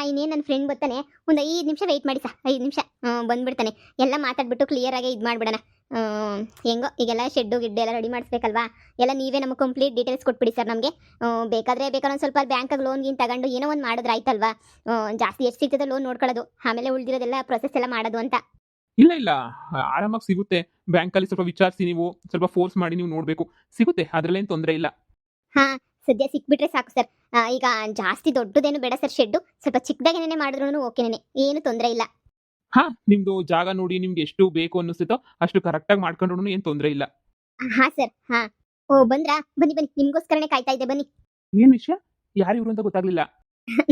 ಇನ್ನೇನು ನನ್ನ ಫ್ರೆಂಡ್ ಬರ್ತಾನೆ. ಒಂದು 5 ನಿಮಿಷ ವೆಯ್ಟ್ ಮಾಡಿ 5 ನಿಮಿಷ ಬಂದ್ಬಿಡ್ತಾನೆ. ಎಲ್ಲ ಮಾತಾಡ್ಬಿಟ್ಟು ಕ್ಲಿಯರಾಗಿ ಇದು ಮಾಡಿಬಿಡೋಣ. ಹೆಂಗೋ ಈಗೆಲ್ಲ ಶೆಡ್ಡು ಗಿಡ್ಡು ಎಲ್ಲ ರೆಡಿ ಮಾಡಿಸ್ಬೇಕಲ್ವಾ. ಎಲ್ಲ ನೀವೇ ನಮಗೆ ಕಂಪ್ಲೀಟ್ ಡೀಟೇಲ್ಸ್ ಕೊಟ್ಬಿಡಿ ಸರ್ ನಮಗೆ. ಬೇಕಾದ್ರೆ ಒಂದು ಸ್ವಲ್ಪ ಬ್ಯಾಂಕಾಗ ಲೋನ್ ಗೀನ್ ತಗೊಂಡು ಏನೋ ಒಂದು ಮಾಡಿದ್ರೆ ಆಯ್ತಲ್ವಾ. ಜಾಸ್ತಿ ಎಷ್ಟು ಸಿಗ್ತದೆ ಲೋನ್ ನೋಡ್ಕೊಳ್ಳೋದು, ಆಮೇಲೆ ಉಳಿದಿರೋದೆಲ್ಲ ಪ್ರೊಸೆಸ್ ಎಲ್ಲ ಮಾಡೋದು ಅಂತ. ಇಲ್ಲ ಇಲ್ಲ, ಆರಾಮಾಗಿ ಸಿಗುತ್ತೆ. ಬ್ಯಾಂಕಲ್ಲಿ ಸ್ವಲ್ಪ ವಿಚಾರಿಸಿ, ನೀವು ಸ್ವಲ್ಪ ಫೋರ್ಸ್ ಮಾಡಿ ನೀವು ನೋಡಬೇಕು, ಸಿಗುತ್ತೆ, ಅದರಲ್ಲೇನು ತೊಂದರೆ ಇಲ್ಲ. ಹಾಂ, ಸದ್ಯ ಸಿಕ್ಬಿಟ್ರೆ ಸಾಕು ಸರ್. ಈಗ ಜಾಸ್ತಿ ದೊಡ್ಡದೇನು ಬೇಡ ಸರ್ ಶೆಡ್ಡು. ಸ್ವಲ್ಪ ಚಿಕ್ಕದಾಗೇನೆ ಮಾಡಿದ್ರು ಓಕೆನೇ, ಏನು ತೊಂದರೆ ಇಲ್ಲ. ಹಾಂ, ನಿಮ್ಮದು ಜಾಗ ನೋಡಿ ನಿಮ್ಗೆ ಎಷ್ಟು ಬೇಕು ಅನ್ನಿಸುತ್ತೋ ಅಷ್ಟು ಕರೆಕ್ಟಾಗಿ ಮಾಡ್ಕೊಂಡ್ರು ಏನು ತೊಂದರೆ ಇಲ್ಲ. ಹಾಂ ಸರ್, ಹಾಂ. ಓ ಬಂದ್ರಾ? ಬನ್ನಿ ಬನ್ನಿ, ನಿಮಗೋಸ್ಕರನೇ ಕಾಯ್ತಾ ಇದ್ದೆ, ಬನ್ನಿ. ಏನು ವಿಷಯ? ಯಾರು ಇವರು ಅಂತ ಗೊತ್ತಾಗ್ಲಿಲ್ಲ.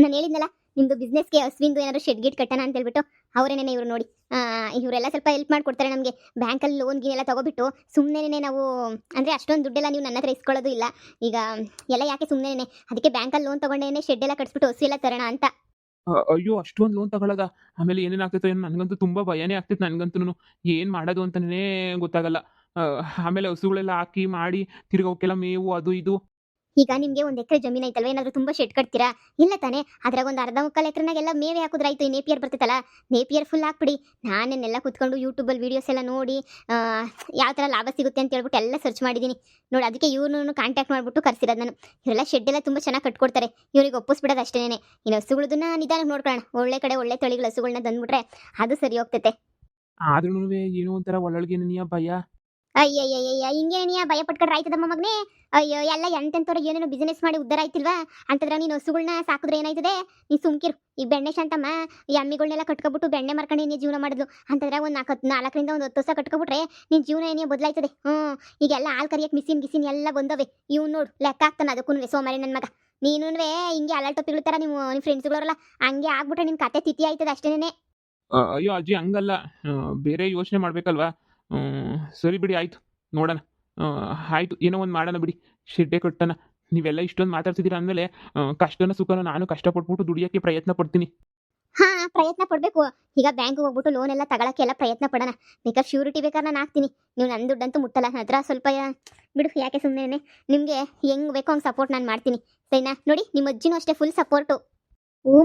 ನಾನು ಹೇಳಿದ್ನಲ್ಲ, ನಿಮ್ಮದು ಬಿಸ್ನೆಸ್ಗೆ ಹಸ್ವಿಂದು ಏನಾದ್ರು ಶೆಡ್ ಗಿಡ್ ಕಟ್ಟೋಣ ಅಂತ ಹೇಳ್ಬಿಟ್ಟು, ಅವರೇನೇ ಇವರು ನೋಡಿ. ಇವರೆಲ್ಲ ಸ್ವಲ್ಪ ಹೆಲ್ಪ್ ಮಾಡಿಕೊಡ್ತಾರೆ ನಮಗೆ. ಬ್ಯಾಂಕಲ್ಲಿ ಲೋನ್ ಗೀನ್ ಎಲ್ಲ ತಗೋಬಿಟ್ಟು ಸುಮ್ಮನೆ ನಾವು ಅಂದರೆ ಅಷ್ಟೊಂದು ದುಡ್ಡೆಲ್ಲ ನೀವು ನನ್ನ ಹತ್ರ ಇಸ್ಕೊಳ್ಳೋದು ಇಲ್ಲ. ಈಗ ಎಲ್ಲ ಯಾಕೆ ಸುಮ್ಮನೆ, ಅದಕ್ಕೆ ಬ್ಯಾಂಕಲ್ಲಿ ಲೋನ್ ತೊಗೊಂಡೇನೆ ಶೆಡ್ ಎಲ್ಲ ಕಟ್ಸ್ಬಿಟ್ಟು ಹಸು ಎಲ್ಲ ತರೋಣ ಅಂತ. ಅಯ್ಯೋ, ಅಷ್ಟೊಂದು ಲೋನ್ ತಗೊಳ್ಳೋದ? ಆಮೇಲೆ ಏನೇನಾಗ್ತೈತೋ ಏನೋ, ನನಗಂತೂ ತುಂಬ ಭಯನೇ ಆಗ್ತೈತೆ. ನನಗಂತೂ ಏನು ಮಾಡೋದು ಅಂತಲೇ ಗೊತ್ತಾಗಲ್ಲ. ಆಮೇಲೆ ಹಸುಗಳೆಲ್ಲ ಹಾಕಿ ಮಾಡಿ ತಿರ್ಗಿ ಅವಕ್ಕೆಲ್ಲ ಮೇವು ಅದು ಇದು. ಈಗ ನಿಮಗೆ 1 ಎಕರೆ ಜಮೀನು ಐತಲ್ವ, ಏನಾದರೂ ತುಂಬ ಶೆಡ್ ಕಟ್ತೀರಾ? ಇಲ್ಲ ತಾನೇ? ಅದ್ರಾಗ ಒಂದು ಅರ್ಧ ಮುಕ್ಕಾಲು ಎಕರೆನಾಗೆಲ್ಲ ಮೇವೆ ಹಾಕಿದ್ರಾಯ್ತು. ಈ ನೇಪಿಯರ್ ಬರ್ತೈತಲ್ಲ, ನೇಪಿಯರ್ ಫುಲ್ ಹಾಕ್ಬಿಡಿ. ನಾನೇನೆಲ್ಲ ಕುತ್ಕೊಂಡು ಯೂಟ್ಯೂಬಲ್ಲಿ ವೀಡಿಯೋಸ್ ಎಲ್ಲ ನೋಡಿ ಯಾವ ಥರ ಲಾಭ ಸಿಗುತ್ತೆ ಅಂತ ಹೇಳ್ಬಿಟ್ಟು ಎಲ್ಲ ಸರ್ಚ್ ಮಾಡಿದ್ದೀನಿ ನೋಡಿ. ಅದಕ್ಕೆ ಇವ್ರನ್ನೂ ಕಾಂಟ್ಯಾಕ್ಟ್ ಮಾಡಿಬಿಟ್ಟು ಕರ್ಸಿರೋದು ನಾನು. ಇವರೆಲ್ಲ ಶೆಡ್ ಎಲ್ಲ ತುಂಬ ಚೆನ್ನಾಗಿ ಕಟ್ಕೊಡ್ತಾರೆ. ಇವ್ರಿಗೆ ಒಪ್ಪಿಸ್ಬಿಡೋದು ಅಷ್ಟೇನೆ. ಇನ್ನು ಹಸುಗಳದನ್ನ ನಿಧಾನಕ್ಕೆ ನೋಡ್ಕೊಳ್ಳೋಣ. ಒಳ್ಳೆ ಕಡೆ ಒಳ್ಳೆ ತಳಿಗಳ ಹಸುಗಳನ್ನ ತಂದ್ಬಿಟ್ರೆ ಅದು ಸರಿ ಹೋಗ್ತೈತೆ. ಆದ್ರೂ ಏನೋ ಒಂಥರ ಒಳೊಳಗೆ ನನಗೆ ಭಯ. ಅಯ್ಯಯ್ಯಯ್ಯ, ಹಿಂಗೇನಿಯ ಭಯ ಪಟ್ಕೊಂಡ್ರೆ ಆಯ್ತದಮ್ಮ ಮಗನೇ? ಅಯ್ಯೋ, ಎಲ್ಲ ಎಂತೆಂಥವ್ರು ಏನೇನೋ ಬಿಸ್ನೆಸ್ ಮಾಡಿ ಉದ್ದಾರ ಆಯ್ತಿಲ್ವಾ ಅಂತಂದ್ರೆ ನೀನು ಹಸುಗಳನ್ನ ಸಾಕಿದ್ರೆ ಏನಾಯ್ತದೆ? ನೀನು ಸುಮ್ಕಿರು. ಈ ಬೆಣ್ಣೆ ಶಾಂತಮ್ಮ ಈ ಎಮ್ಮಿಗಳನ್ನೆಲ್ಲ ಕಟ್ಕೊಬಿಟ್ಟು ಬೆಣ್ಣೆ ಮಾರ್ಕೊಂಡು ಏನೇ ಜೀವನ ಮಾಡಿದ್ಲು ಅಂತಂದ್ರೆ ಒಂದು 4ರಿಂದ ಒಂದು 10 ವರ್ಷ ಕಟ್ಕೊಬಿಟ್ರೆ ನಿನ್ನ ಜೀವನ ಏನೇ ಬದಲಾಯ್ತದೆ. ಈಗೆಲ್ಲ ಹಾಲು ಕರಿಯಕ್ಕೆ ಮಿಸಿನ್ ಎಲ್ಲ ಬಂದವೆ. ಇವ್ನು ನೋಡು ಲೆಕ್ಕ ಆಗ್ತಾನೆ ಅದಕ್ಕೂ ಸೋಮಾರಿ ನನ್ನ ಮಗ. ನೀನು ಹಿಂಗೆ ಅಲಾಲ್ ಟೊಪ್ಪಿಗಳ ಥರ ನೀವು ನಿಮ್ಮ ಫ್ರೆಂಡ್ಸ್ಗಳವರಲ್ಲ ಹಂಗೆ ಆಗ್ಬಿಟ್ರೆ ನಿನ್ನ ಕತೆ ತಿಥಿ ಆಯ್ತದೆ ಅಷ್ಟೇನೆ. ಅಯ್ಯೋ ಅಜ್ಜಿ, ಹಂಗಲ್ಲ. ಬೇರೆ ಯೋಚನೆ ಮಾಡಬೇಕಲ್ವಾ. ಸರಿ ಬಿಡಿ, ಆಯಿತು, ನೋಡೋಣ. ಆಯಿತು, ಏನೋ ಒಂದು ಮಾಡೋಣ ಬಿಡಿ, ಶೆಡ್ಡೆ ಕಟ್ಟೋಣ. ನೀವೆಲ್ಲ ಇಷ್ಟೊಂದು ಮಾತಾಡ್ತಿದ್ದೀರಾ ಅಂದಮೇಲೆ ಕಷ್ಟನ ಸುಖನ ನಾನು ಕಷ್ಟಪಟ್ಬಿಟ್ಟು ದುಡಿಯೋಕ್ಕೆ ಪ್ರಯತ್ನ ಪಡ್ತೀನಿ. ಹಾಂ, ಪ್ರಯತ್ನ ಪಡಬೇಕು. ಈಗ ಬ್ಯಾಂಕ್ಗೆ ಹೋಗ್ಬಿಟ್ಟು ಲೋನ್ ಎಲ್ಲ ತಗೊಳಕ್ಕೆಲ್ಲ ಪ್ರಯತ್ನ ಪಡೋಣ. ಬೇಕಾದ್ರೆ ಶ್ಯೂರಿಟಿ ಬೇಕಾದ್ರೆ ನಾನು ಹಾಕ್ತೀನಿ. ನೀವು ನನ್ನ ದುಡ್ಡಂತೂ ಮುಟ್ಟಲ್ಲ. ನನ್ನ ಹತ್ರ ಸ್ವಲ್ಪ ಬಿಡು, ಯಾಕೆ ಸುಮ್ಮನೆ. ನಿಮಗೆ ಹೆಂಗೆ ಬೇಕೋ ಹಂಗೆ ಸಪೋರ್ಟ್ ನಾನು ಮಾಡ್ತೀನಿ, ಸರಿನಾ? ನೋಡಿ, ನಿಮ್ಮ ಅಜ್ಜಿನೂ ಅಷ್ಟೇ ಫುಲ್ ಸಪೋರ್ಟು.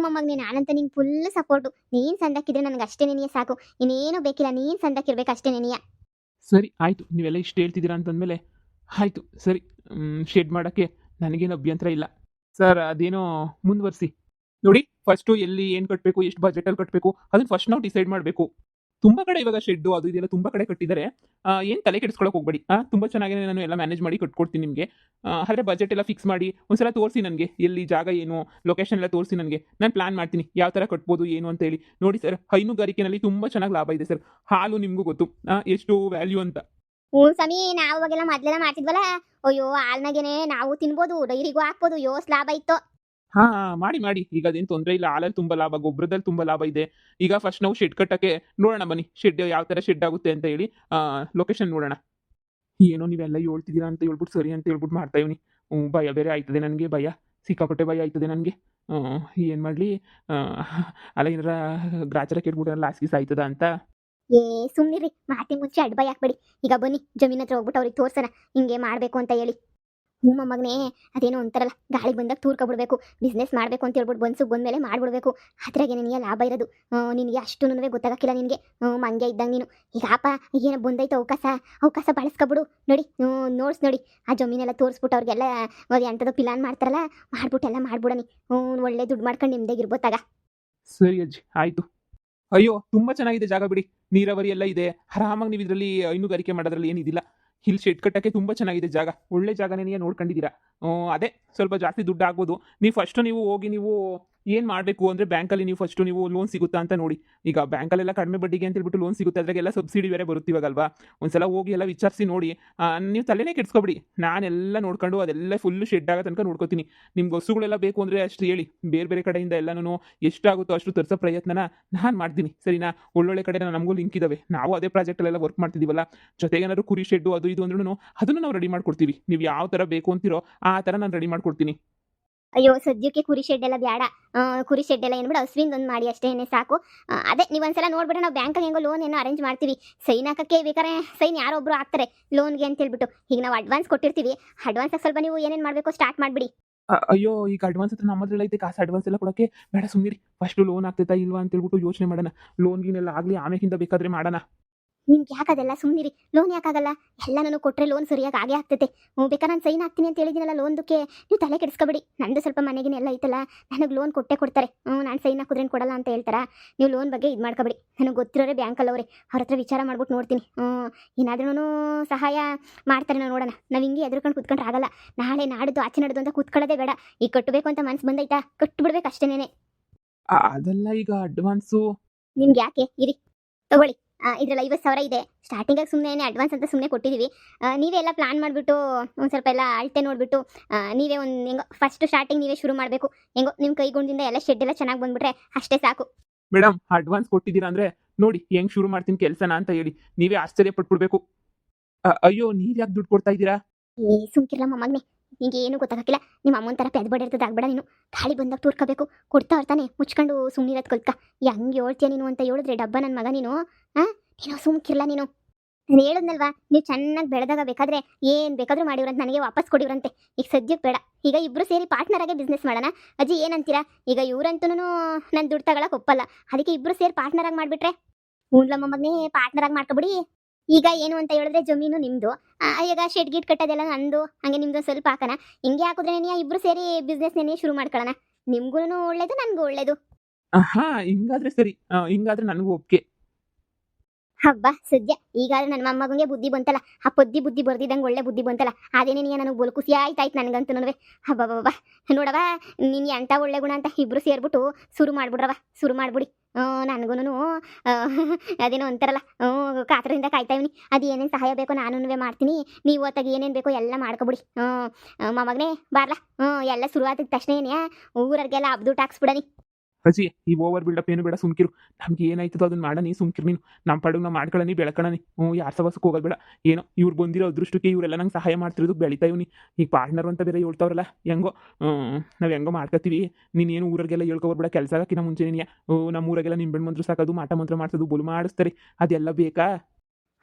ಮಮ್ಮಗ್ ನಾನಂತ ನಿಂಗೆ ಫುಲ್ ಸಪೋರ್ಟು. ನೀನು ಸಂದಕ್ಕಿದ್ರೆ ನನಗೆ ಅಷ್ಟೇ ನೆನೆಯ ಸಾಕು. ಇನ್ನೇನೂ ಬೇಕಿಲ್ಲ, ನೀನು ಸಂದಕ್ಕಿರ್ಬೇಕು ಅಷ್ಟೇ ನೆನೆಯ. ಸರಿ, ಆಯಿತು, ನೀವೆಲ್ಲ ಇಷ್ಟು ಹೇಳ್ತಿದ್ದೀರಾ ಅಂತಂದಮೇಲೆ ಆಯಿತು, ಸರಿ. ಶೆಡ್ ಮಾಡೋಕ್ಕೆ ನನಗೇನು ಅಭ್ಯಂತರ ಇಲ್ಲ. ಸರ್, ಅದೇನೋ ಮುಂದುವರಿಸಿ. ನೋಡಿ, ಫಸ್ಟು ಎಲ್ಲಿ ಏನು ಕಟ್ಟಬೇಕು, ಎಷ್ಟು ಬಜೆಟಲ್ಲಿ ಕಟ್ಟಬೇಕು ಅದನ್ನು ಫಸ್ಟ್ ನಾವು ಡಿಸೈಡ್ ಮಾಡಬೇಕು. ತುಂಬ ಕಡೆ ಇವಾಗ ಶೆಡ್ಡು ಅದು ಇದೆಲ್ಲ ತುಂಬ ಕಡೆ ಕಟ್ಟಿದ್ದಾರೆ. ಏನು ತಲೆ ಕೆಡಿಸ್ಕೊಳಕ್ಕೆ ಹೋಗ್ಬೇಡಿ. ತುಂಬ ಚೆನ್ನಾಗಿ ನಾನು ಎಲ್ಲ ಮ್ಯಾನೇಜ್ ಮಾಡಿ ಕಟ್ಕೊಡ್ತೀನಿ ನಿಮಗೆ. ಆದರೆ ಬಜೆಟ್ ಎಲ್ಲ ಫಿಕ್ಸ್ ಮಾಡಿ ಒಂದ್ಸಲ ತೋರಿಸಿ ನನಗೆ, ಎಲ್ಲಿ ಜಾಗ ಏನು, ಲೊಕೇಶನ್ ಎಲ್ಲ ತೋರಿಸಿ ನನಗೆ. ನಾನು ಪ್ಲಾನ್ ಮಾಡ್ತೀನಿ ಯಾವ ಥರ ಕಟ್ಬೋದು ಏನು ಅಂತ ಹೇಳಿ. ನೋಡಿ ಸರ್, ಹೈನುಗಾರಿಕೆನಲ್ಲಿ ತುಂಬ ಚೆನ್ನಾಗಿ ಲಾಭ ಇದೆ ಸರ್. ಹಾಲು ನಿಮಗೂ ಗೊತ್ತು ಎಷ್ಟು ವ್ಯಾಲ್ಯೂ ಅಂತ. ಸಮಿ, ನಾವು ಅವಾಗೆಲ್ಲ ಮೊದಲೆಲ್ಲ ಮಾಡ್ತಿದ್ವಲ್ಲ. ಅಯ್ಯೋ, ಹಾಲ್ನಾಗೇನೆ ನಾವು ತಿನ್ಬೋದು, ಡೈರಿಗೂ ಹಾಕ್ಬೋದು. ಲಾಭ ಇತ್ತು. ಹಾಂ, ಮಾಡಿ ಮಾಡಿ, ಈಗ ಅದೇನು ತೊಂದರೆ ಇಲ್ಲ. ಹಾಲಲ್ಲಿ ತುಂಬ ಲಾಭ, ಗೊಬ್ಬರದಲ್ಲಿ ತುಂಬ ಲಾಭ ಇದೆ. ಈಗ ಫಸ್ಟ್ ನಾವು ಶೆಡ್ ಕಟ್ಟೋಕ್ಕೆ ನೋಡೋಣ ಬನ್ನಿ, ಶೆಡ್ ಯಾವ ಥರ ಶೆಡ್ ಆಗುತ್ತೆ ಅಂತ ಹೇಳಿ ಲೊಕೇಶನ್ ನೋಡೋಣ. ಏನೋ ನೀವೆಲ್ಲ ಹೇಳ್ತಿದ್ದೀರಾ ಅಂತ ಹೇಳ್ಬಿಟ್ಟು ಸರಿ ಅಂತ ಹೇಳ್ಬಿಟ್ಟು ಮಾಡ್ತಾ ಇವ್ನಿ. ಭಯ ಬೇರೆ ಆಯ್ತದೆ ನನಗೆ, ಭಯ ಸಿಕ್ಕಾಪಟ್ಟೆ ಭಯ ಆಯ್ತದೆ ನನಗೆ. ಏನು ಮಾಡಲಿ? ಅಲ್ಲ, ಏನಾರ ಗ್ರಾಚಾರ ಕೇಳ್ಬಿಟ್ರೆ ಲಾಸ್ಟ್ ಗೀಸ್ ಆಯ್ತದ ಅಂತ. ಸುಮ್ಮನಿರಿ, ಮಾತಿ ಮುಂಚೆ ಅಡ್ಬಾಯ್ ಹಾಕ್ಬೇಡಿ. ಈಗ ಬನ್ನಿ ಜಮೀನ್ ಹತ್ರ ಹೋಗ್ಬಿಟ್ಟು ಅವ್ರಿಗೆ ತೋರ್ಸೋಣ ಹಿಂಗೆ ಮಾಡಬೇಕು ಅಂತ ಹೇಳಿ. ಮಗನೇ, ಅದೇನೋ ಅಂತಾರಲ್ಲ, ಗಾಳಿ ಬಂದಾಗ ತೂರ್ಕೊಬಿಡ್ಬೇಕು. ಬಿಸ್ನೆಸ್ ಮಾಡಬೇಕು ಅಂತ ಹೇಳ್ಬಿಟ್ಟು ಬಂದ್ಮೇಲೆ ಮಾಡಿಬಿಡ್ಬೇಕು. ಅದ್ರಾಗೆ ನಿನಗೆ ಲಾಭ ಇರೋದು. ನಿನಗೆ ಅಷ್ಟು ಗೊತ್ತಾಗಕ್ಕಿಲ್ಲ ನಿನಗೆ. ಮಂಗೆ ಇದ್ದಂಗೆ ನೀನು. ಈಗ ಏನೋ ಬಂದೈತೆ ಅವಕಾಶ ಬಳಸ್ಕೊಬಿಡು. ನೋಡಿ, ನೋಡಿ ಆ ಜಮೀನೆಲ್ಲ ತೋರಿಸ್ಬಿಟ್ಟು ಅವ್ರಿಗೆಲ್ಲ ಎಂಥದ್ದು ಪ್ಲಾನ್ ಮಾಡ್ತಾರಲ್ಲ, ಮಾಡ್ಬಿಟ್ಟು ಎಲ್ಲ ಮಾಡ್ಬಿಡನಿ. ಒಳ್ಳೆ ದುಡ್ಡು ಮಾಡ್ಕೊಂಡು ನಿಮ್ದಾಗಿರ್ಬೋತಾಗ. ಸರಿ ಅಜ್ಜಿ, ಆಯಿತು. ಅಯ್ಯೋ, ತುಂಬ ಚೆನ್ನಾಗಿದೆ ಜಾಗ ಬಿಡಿ. ನೀರಾವರಿ ಎಲ್ಲ ಇದೆ. ಆರಾಮಾಗಿ ನೀವು ಇದರಲ್ಲಿ ಹೈನುಗಾರಿಕೆ ಮಾಡೋದ್ರಲ್ಲಿ ಏನಿದಿಲ್ಲ. ಇಲ್ಲಿ ಶೆಡ್ ಕಟ್ಟಕ್ಕೆ ತುಂಬ ಚೆನ್ನಾಗಿದೆ ಜಾಗ. ಒಳ್ಳೆ ಜಾಗನೇ ನೀವು ನೋಡ್ಕೊಂಡಿದ್ದೀರಾ. ಅದೇ ಸ್ವಲ್ಪ ಜಾಸ್ತಿ ದುಡ್ಡು ಆಗ್ಬೋದು. ನೀವು ಫಸ್ಟು ನೀವು ಹೋಗಿ ನೀವು ಏನು ಮಾಡಬೇಕು ಅಂದರೆ ಬ್ಯಾಂಕಲ್ಲಿ ನೀವು ಫಸ್ಟು ನೀವು ಲೋನ್ ಸಿಗುತ್ತಾ ಅಂತ ನೋಡಿ. ಈಗ ಬ್ಯಾಂಕಲ್ಲೆಲ್ಲ ಕಡಿಮೆ ಬಡ್ಡಿಗೆ ಅಂತ ಹೇಳ್ಬಿಟ್ಟು ಲೋನ್ ಸಿಗುತ್ತೆ. ಅದ್ರಾಗೆಲ್ಲ ಸಬ್ಸಿಡಿ ಬೇರೆ ಬರುತ್ತೆ ಇವಾಗಲ್ವಾ. ಒಂದ್ಸಲ ಹೋಗಿ ಎಲ್ಲ ವಿಚಾರಿಸಿ ನೋಡಿ. ನೀವು ತಲೆನೇ ಕೆಡಿಸ್ಕೊಬಿಡಿ. ನಾನೆಲ್ಲ ನೋಡ್ಕೊಂಡು ಅದೆಲ್ಲ ಫುಲ್ಲು ಶೆಡ್ ಆಗೋ ತನಕ ನೋಡ್ಕೋತೀನಿ. ನಿಮ್ಗೆ ಹಸುಗಳೆಲ್ಲ ಬೇಕು ಅಂದರೆ ಅಷ್ಟು ಹೇಳಿ, ಬೇರೆ ಬೇರೆ ಕಡೆಯಿಂದ ಎಲ್ಲನೂ ಎಷ್ಟಾಗುತ್ತೋ ಅಷ್ಟು ತರಿಸೋ ಪ್ರಯತ್ನನ ನಾನು ಮಾಡ್ತೀನಿ, ಸರಿನಾ? ಒಳ್ಳೊಳ್ಳೆ ಕಡೆ ನಮಗೂ ಲಿಂಕ್ ಇದ್ದಾವೆ. ನಾವು ಅದೇ ಪ್ರಾಜೆಕ್ಟಲ್ಲೆಲ್ಲ ವರ್ಕ್ ಮಾಡ್ತಿದ್ದೀವಲ್ಲ. ಜೊತೆಗೆ ಏನಾದ್ರು ಕುರಿ ಶೆಡ್ಡು ಅದು ಇದು ಅಂದ್ರೂ ಅದನ್ನು ನಾವು ರೆಡಿ ಮಾಡ್ಕೊಡ್ತೀವಿ. ನೀವು ಯಾವ ಥರ ಬೇಕು ಅಂತೀರೋ ಆ ಥರ ನಾನು ರೆಡಿ ಮಾಡ್ಕೊಡ್ತೀನಿ. ಅಯ್ಯೋ, ಸದ್ಯಕ್ಕೆ ಕುರಿ ಶೆಡ್ ಎಲ್ಲ ಬೇಡ. ಕುರಿ ಶೆಡ್ ಎಲ್ಲ ಏನ್ಬಿಡು, ಹಸುವಿಂದ ಒಂದು ಮಾಡಿ ಅಷ್ಟೇ ಸಾಕು. ಅದೇ ನೀವು ಒಂದ್ಸಲ ನೋಡ್ಬಿಟ್ರೆ ನಾವು ಬ್ಯಾಂಕಾಗ ಹೆಂಗೋ ಲೋನ್ ಏನೋ ಅರೇಂಜ್ ಮಾಡ್ತೀವಿ. ಸೈನ್ ಹಾಕಕ್ಕೆ ಬೇಕಾದ್ರೆ ಸೈನ್ ಯಾರೊಬ್ರು ಹಾಕ್ತಾರೆ ಲೋನ್ಗೆ ಅಂತ ಹೇಳ್ಬಿಟ್ಟು. ಈಗ ನಾವು ಅಡ್ವಾನ್ಸ್ ಕೊಟ್ಟಿರ್ತೀವಿ. ಅಡ್ವಾನ್ಸಾಗಿ ಸ್ವಲ್ಪ ನೀವು ಏನೇನು ಮಾಡಬೇಕು ಸ್ಟಾರ್ಟ್ ಮಾಡಿಬಿಡಿ. ಅಯ್ಯೋ ಈಗ ಅಡ್ವಾನ್ಸ್ ಹತ್ರ ನಮ್ಮ ಹತ್ರ ಐತೆ ಕಾಸು ಅಡ್ವಾನ್ಸ್ ಎಲ್ಲ ಕೊಡೋಕ್ಕೆ ಬೇಡ ಸುಮ್ಮನಿರಿ. ಫಸ್ಟು ಲೋನ್ ಆಗ್ತೈತಾ ಇಲ್ವಾ ಅಂತ ಹೇಳ್ಬಿಟ್ಟು ಯೋಚನೆ ಮಾಡೋಣ. ಲೋನ್ ಗೀನೆಲ್ಲ ಆಗಲಿ ಆಮೇಕಿಂದ ಬೇಕಾದ್ರೆ ಮಾಡೋಣ. ನಿಮ್ಗೆ ಯಾಕಾಗಲ್ಲ ಸುಮ್ಮನಿರಿ. ಲೋನ್ ಯಾಕಾಗಲ್ಲ? ಎಲ್ಲ ನಾನು ಕೊಟ್ಟರೆ ಲೋನ್ ಸರಿಯಾಗಿ ಆಗೇ ಆಗ್ತೈತೆ. ಬೇಕಾದ್ರೆ ನಾನು ಸೈನ್ ಹಾಕ್ತೀನಿ ಅಂತ ಹೇಳಿದ್ದೀನಲ್ಲ ಲೋನ್ದಕ್ಕೆ, ನೀವು ತಲೆ ಕೆಡಿಸ್ಕೊಬೇಡಿ. ನಂದು ಸ್ವಲ್ಪ ಮನೆಗಿನ ಎಲ್ಲ ಐತಲ್ಲ, ನನಗೆ ಲೋನ್ ಕೊಟ್ಟೇ ಕೊಡ್ತಾರೆ. ನಾನು ಸೈನ್ ಹಾಕಿದ್ರೇನು ಕೊಡಲ್ಲ ಅಂತ ಹೇಳ್ತಾರಾ? ನೀವು ಲೋನ್ ಬಗ್ಗೆ ಇದು ಮಾಡ್ಕೊಬೇಡಿ. ನನಗೆ ಗೊತ್ತಿರೋರೆ ಬ್ಯಾಂಕಲ್ಲಿ ಅವ್ರೆ, ಅವ್ರ ಹತ್ರ ವಿಚಾರ ಮಾಡ್ಬಿಟ್ಟು ನೋಡ್ತೀನಿ. ಏನಾದ್ರೂ ಸಹಾಯ ಮಾಡ್ತಾರೆ, ನಾವು ನೋಡೋಣ. ನಾವು ಹಿಂಗೆ ಎದ್ರುಕೊಂಡು ಕೂತ್ಕೊಂಡ್ರೆ ಆಗಲ್ಲ. ನಾಳೆ ನಾಡಿದ್ದು ಆಚೆ ನಡೆದು ಅಂತ ಕೂತ್ಕೊಳ್ಳೋದೇ ಬೇಡ. ಈಗ ಕಟ್ಟಬೇಕು ಅಂತ ಮನ್ಸು ಬಂದೈತಾ, ಕಟ್ಟಿಬಿಡ್ಬೇಕು ಅಷ್ಟೇನೆ. ಅದೆಲ್ಲ ಈಗ ಅಡ್ವಾನ್ಸು. ನಿಮ್ಗೆ ಯಾಕೆ ಇರಿ, ತಗೊಳ್ಳಿ. ಇದ್ರಲ್ಲಿ 50,000 ಇದೆ. ಸ್ಟಾರ್ಟಿಂಗಾಗಿ ಸುಮ್ಮನೆ ಅಡ್ವಾನ್ಸ್ ಅಂತ ಸುಮ್ಮನೆ ಕೊಟ್ಟಿದ್ದೀವಿ. ನೀವೇ ಎಲ್ಲ ಪ್ಲಾನ್ ಮಾಡಿಬಿಟ್ಟು ಒಂದು ಸ್ವಲ್ಪ ಎಲ್ಲ ಅಳತೆ ನೋಡಿಬಿಟ್ಟು ನೀವೇ ಒಂದು ಹೆಂಗೋ ಫಸ್ಟ್ ಸ್ಟಾರ್ಟಿಂಗ್ ನೀವೇ ಶುರು ಮಾಡಬೇಕು. ಹೆಂಗೋ ನಿಮ್ಮ ಕೈಗುಣದಿಂದ ಎಲ್ಲ ಶೆಡ್ ಎಲ್ಲ ಚೆನ್ನಾಗಿ ಬಂದುಬಿಟ್ರೆ ಅಷ್ಟೇ ಸಾಕು. ಮೇಡಮ್ ಅಡ್ವಾನ್ಸ್ ಕೊಟ್ಟಿದ್ದೀರಾ ಅಂದರೆ ನೋಡಿ ಹೆಂಗೆ ಶುರು ಮಾಡ್ತೀನಿ ಕೆಲಸನ ಅಂತ ಹೇಳಿ ನೀವೇ ಆಶ್ಚರ್ಯ ಪಟ್ಬಿಡ್ಬೇಕು. ಅಯ್ಯೋ ನೀವು ಯಾಕೆ ದುಡ್ಡು ಕೊಡ್ತಾ ಇದ್ದೀರಾ? ಸುಮ್ಕಿರ್ಲ ಮೊಮ್ಮಗನೇ, ನಿಂಗೆ ಏನು ಗೊತ್ತಾಗಕ್ಕಿಲ್ಲ. ನಿಮ್ಮ ಅಮ್ಮನ ಥರ ಪೆದ್ಬಡಿರ್ತದೆ ಆಗ್ಬೇಡ ನೀನು. ಗಾಳಿ ಬಂದಾಗ ತೂರ್ಕೋಬೇಕು. ಕೊಡ್ತಾ ಇರ್ತಾನೆ ಮುಚ್ಕೊಂಡು ಸುಮ್ಮನಿರೋದು ಕಲ್ತ್ಕ. ಹೆಂಗೆ ಹೇಳ್ತೀಯ ನೀನು ಅಂತ ಹೇಳಿದ್ರೆ ಡಬ್ಬ ನನ್ನ ಮಗ ನೀನು. ನೀನು ಸುಮ್ಕಿರ್ಲ ನೀನು. ನಾನು ಹೇಳಿದ್ನಲ್ವಾ, ನೀವು ಚೆನ್ನಾಗಿ ಬೆಳೆದಾಗ ಬೇಕಾದ್ರೆ ಏನು ಬೇಕಾದರೂ ಮಾಡಿವ್ರಂತ ನನಗೆ ವಾಪಸ್ ಕೊಡಿವ್ರಂತೆ. ಈಗ ಸದ್ಯಕ್ಕೆ ಬೇಡ. ಈಗ ಇಬ್ಬರು ಸೇರಿ ಪಾರ್ಟ್ನರಾಗೆ ಬಿಸ್ನೆಸ್ ಮಾಡೋಣ. ಅಜ್ಜಿ ಏನಂತೀರಾ? ಈಗ ಇವ್ರಂತೂ ನನ್ನ ದುಡ್ಡು ತಗೊಳಕ್ಕೆ ಒಪ್ಪಲ್ಲ. ಅದಕ್ಕೆ ಇಬ್ಬರು ಸೇರಿ ಪಾರ್ಟ್ನರಾಗಿ ಮಾಡಿಬಿಟ್ರೆ ಹೂನ್ಲ ಮೊಮ್ಮಗನೇ, ಪಾರ್ಟ್ನರಾಗಿ ಮಾಡ್ಕೊಬಿಡಿ. ಈಗ ಏನು ಅಂತ ಹೇಳಿದ್ರೆ ಜಮೀನು ನಿಮ್ಮದು. ಈಗ ಶೆಡ್ ಗಿಟ್ ಕಟ್ಟೋದೆಲ್ಲ ನಂದು. ಹಂಗೆ ನಿಮ್ದು ಸ್ವಲ್ಪ ಹಾಕೋಣ. ಹಿಂಗೆ ಹಾಕಿದ್ರೆ ಇಬ್ಬರು ಸೇರಿ ಬಿಸ್ನೆಸ್ನೇ ಶುರು ಮಾಡ್ಕೊಳ್ಳೋಣ. ನಿಮ್ಗೂ ಒಳ್ಳೇದು, ನನಗೂ ಒಳ್ಳೇದು. ಹಾಂ ಹಿಂಗಾದ್ರೆ ಸರಿ. ಹಿಂಗಾದ್ರೆ ನನಗೂ ಒಪ್ಪಿಗೆ. ಹಬ್ಬ ಸದ್ಯ ಈಗಾದ್ರೆ ನನ್ನ ಮೊಮ್ಮಗಂಗೆ ಬುದ್ಧಿ ಬಂತಲ್ಲ. ಆ ಬುದ್ಧಿ ಬರ್ದಿದ್ದಂಗೆ ಒಳ್ಳೆ ಬುದ್ಧಿ ಬಂತಲ್ಲ. ಅದೇನೇ ನನಗೆ ಬೋಲ್ ಖುಷಿ ಆಯ್ತಾಯ್ತು ನನಗಂತೂ. ಹಬ್ಬ ನೋಡವ, ನೀನು ಎಂಥ ಒಳ್ಳೆ ಗುಣ ಅಂತ ಇಬ್ಬರು ಸೇರ್ಬಿಟ್ಟು ಶುರು ಮಾಡ್ಬಿಡ್ರವ. ಶುರು ಮಾಡ್ಬಿಡಿ. ನನಗೂ ಅದೇನೋ ಅಂತಾರಲ್ಲ, ಕಾತರದಿಂದ ಕಾಯ್ತಾ ಇವ್ನಿ. ಅದು ಏನೇನು ಸಹಾಯ ಬೇಕೋ ನಾನು ಮಾಡ್ತೀನಿ. ನೀವು ಹೊತ್ತಾಗ ಏನೇನು ಬೇಕೋ ಎಲ್ಲ ಮಾಡ್ಕೊಬಿಡಿ. ಮೊಮ್ಮಗನೇ ಬಾರ್ಲ. ಎಲ್ಲ ಶುರು ಆದ ತಕ್ಷಣ ಊರವ್ರಿಗೆಲ್ಲ ಹಬ್ದುಟ್ಟು ಹಾಕ್ಸ್ಬಿಡನಿ. ಅಜ್ಜಿ ಈ ಓವರ್ ಬಿಲ್ಡಪ್ ಏನು ಬೇಡ, ಸುಮ್ಕಿರು. ನಮ್ಗೆ ಏನಾಯ್ತದೋ ಅದನ್ನ ಮಾಡನಿ, ಸುಮ್ಕಿರು ನೀನು. ನಮ್ಮ ಪಡೆಗೆ ನಾವು ಮಾಡ್ಕೊಳ್ಳಿ, ಬೆಳ್ಕೊಳ್ಳಿ. ಯಾರು ಸವಸಕ್ಕೆ ಹೋಗೋದು ಬೇಡ. ಏನೋ ಇವ್ರು ಬಂದಿರೋ ಅದೃಷ್ಟಕ್ಕೆ ಇವರೆಲ್ಲ ನಂಗೆ ಸಹಾಯ ಮಾಡ್ತಿರೋದು ಬೆಳಿತಾ ಇವ್ನಿ. ಈಗ ಪಾರ್ಟ್ನರ್ ಅಂತ ಬೇರೆ ಹೇಳ್ತಾವ್ರಲ್ಲ, ಹೆಂಗೋ ನಾವು ಹೆಂಗೋ ಮಾಡ್ಕೊತೀವಿ. ನೀನೇನು ಊರಿಗೆಲ್ಲ ಹೇಳ್ಕೊಬರ್ಬೇಡ. ಕೆಲಸ ಆಗೋಕ್ಕಿಂತ ಮುಂಚೆ ನೀನು ನಮ್ಮ ಊರಾಗೆಲ್ಲ ನಿಂಬೆಣ್ಣು ಮಂತ್ರ ಸಾಕೋದು, ಮಾಟ ಮಂತ್ರ ಮಾಡ್ಸೋದು, ಬೊಲು ಮಾಡಿಸ್ತಾರೆ. ಅದೆಲ್ಲ ಬೇಕಾ?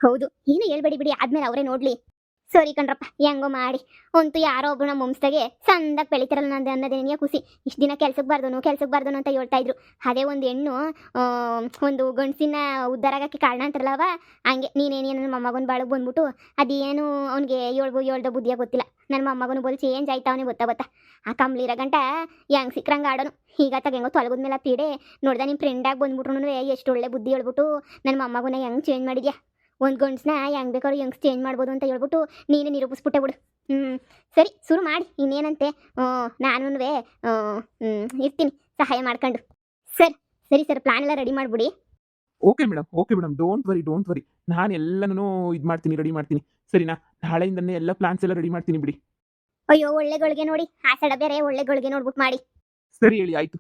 ಹೌದು, ಏನು ಹೇಳ್ಬೇಡಿ ಬಿಡಿ. ಆದ್ಮೇಲೆ ಅವರೇ ನೋಡ್ಲಿ. ಸರಿ ಕಣ್ರಪ್ಪ, ಹೆಂಗೋ ಮಾಡಿ. ಅಂತೂ ಯಾರೋ ಒಬ್ರು ನಮ್ಮ ವಂಶದಾಗೆ ಸಂದಾಗ ಬೆಳಿತಾರಲ್ಲ ನಂದು ಅನ್ನೋದೇನಿಯ ಖುಷಿ. ಇಷ್ಟು ದಿನ ಕೆಲ್ಸಕ್ಕೆ ಬಾರ್ದನು ಅಂತ ಹೇಳ್ತಾ ಇದ್ರು. ಅದೇ ಒಂದು ಹೆಣ್ಣು ಒಂದು ಗಂಡಸಿನ ಉದ್ಧಾರ ಆಗಕ್ಕೆ ಕಾರಣ ಅಂತಾರಲ್ಲವ, ಹಂಗೆ ನೀನೇನೇನು ನನ್ನ ಮೊಮ್ಮಗನ ಬಾಳಿಗೆ ಬಂದ್ಬಿಟ್ಟು ಅದೇನು ಅವ್ನಿಗೆ ಹೇಳ್ದೋ ಬುದ್ಧಿಯ ಗೊತ್ತಿಲ್ಲ. ನನ್ನ ಮೊಮ್ಮಗನು ಬೋಲ್ ಚೇಂಜ್ ಆಯ್ತಾ ಅವನಿಗೆ ಗೊತ್ತಾ. ಆ ಕಂಬ್ಲಿರೋ ಗಂಟ ಹೆಂಗೆ ಸಿಕ್ರಂಗೆ ಆಡೋನು. ಈಗ ತಗ ಹೆಂಗೋ ತೊಲಗದ್ಮೇಲೆ ಪೀಡೆ ನೋಡ್ದೆ ನಿಮ್ಮ ಫ್ರೆಂಡಾಗಿ ಬಂದ್ಬಿಟ್ರು ಎಷ್ಟು ಒಳ್ಳೆ ಬುದ್ಧಿ ಹೇಳ್ಬಿಟ್ಟು ನನ್ನ ಮೊಮ್ಮಗನ ಹೆಂಗೆ ಚೇಂಜ್ ಮಾಡಿದ್ಯಾ. ಒಂದು ಗಂಡ್ಸನ್ನ ಹೆಂಗೆ ಬೇಕಾದ್ರೂ ಹೆಂಗೆ ಚೇಂಜ್ ಮಾಡ್ಬೋದು ಅಂತ ಹೇಳ್ಬಿಟ್ಟು ನೀನೇ ನಿರೂಪಿಸ್ಬಿಟ್ಟೆ ಬಿಡು. ಸರಿ ಶುರು ಮಾಡಿ ಇನ್ನೇನಂತೆ. ನಾನು ಇರ್ತೀನಿ ಸಹಾಯ ಮಾಡ್ಕೊಂಡು. ಸರಿ ಸರ್, ಪ್ಲಾನ್ ಎಲ್ಲ ರೆಡಿ ಮಾಡಿಬಿಡಿ. Okay madam, don't worry. ನಾನು ಎಲ್ಲನೂ ಇದು ಮಾಡ್ತೀನಿ, ರೆಡಿ ಮಾಡ್ತೀನಿ. ಸರಿನಾ? ನಾಳೆಯಿಂದನೇ ಎಲ್ಲ ಪ್ಲಾನ್ಸ್ ಎಲ್ಲ ರೆಡಿ ಮಾಡ್ತೀನಿ ಬಿಡಿ. ಅಯ್ಯೋ ಒಳ್ಳೆಗಳಿಗೆ ನೋಡಿ, ಆ ಸಡ ಬೇರೆ ಒಳ್ಳೆಗಳಿಗೆ ನೋಡ್ಬಿಟ್ಟು ಮಾಡಿ. ಸರಿ ಹೇಳಿ, ಆಯಿತು.